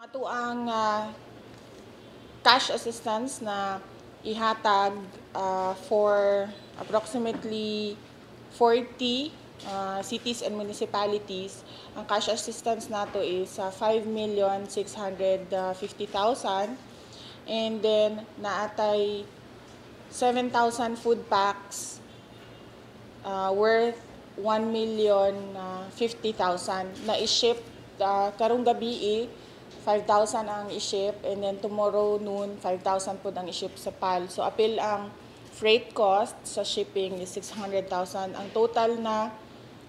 Ato ang cash assistance na ihatag for approximately 40 cities and municipalities. Ang cash assistance nato is 5,650,000, and then naatay 7,000 food packs worth 1,050,000 na i-ship karong gabi 5,000 ang i-ship, and then tomorrow noon 5,000 po ang i-ship sa PAL. So apil ang freight cost sa shipping is 600,000. Ang total na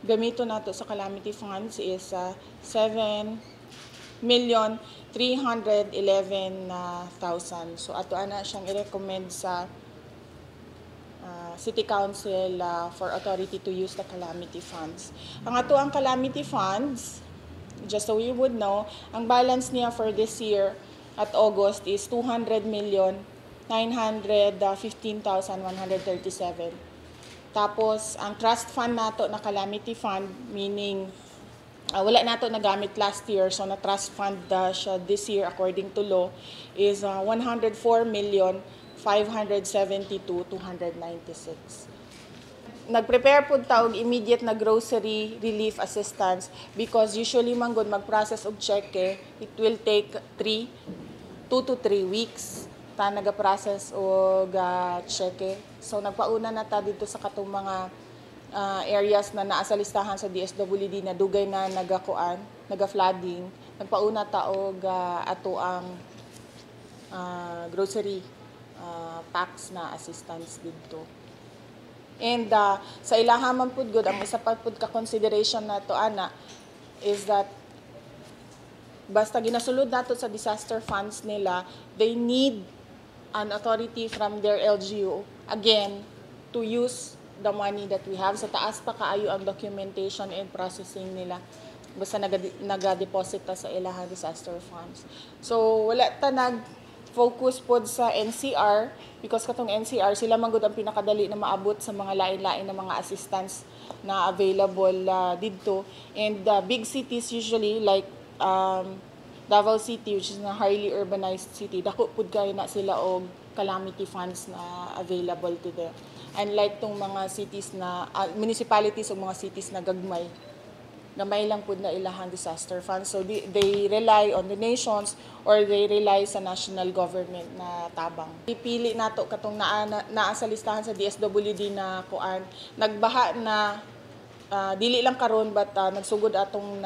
gamito nato sa calamity funds is 7,311,000. So ato ana siyang i-recommend sa City Council for authority to use the calamity funds. Ang ato ang calamity funds, just so you would know, ang balance niya for this year at August is 200,915,137. Tapos, ang trust fund nato na calamity fund, meaning wala nato nagamit last year, so na trust fund siya this year according to law, is 104,572,296. Nag-prepare po taog immediate na grocery relief assistance because usually manggod mag-process og cheque, it will take 2 to 3 weeks ta naga-process og cheque. So nagpauna na ta dito sa katong mga areas na naa sa listahan sa DSWD na dugay na naga-flooding. Nagpauna ta og ato ang grocery packs na assistance dito. And sa ilahaman pud gud, ang isa pa pud ka consideration nato ana is that basta ginasulod nato sa disaster funds nila, they need an authority from their LGU again to use the money that we have. Sa taas pa kaayo ang documentation and processing nila basta naga-deposit ta sa ilahang disaster funds. So wala ta focus pod sa NCR because katong NCR sila man gud ang pinakadali na maabot sa mga lain-lain na mga assistance na available didto, and big cities usually like Davao City, which is a highly urbanized city, dako pud kay na sila og calamity funds na available to them, unlike tong mga cities na municipalities o mga cities na gamay lang pud na ilahang disaster funds. So they rely on donations or they rely sa national government na tabang. Ipili nato katong naa sa listahan sa DSWD na kuan nagbaha na dili lang karon but nagsugod atong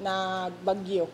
nagbagyo.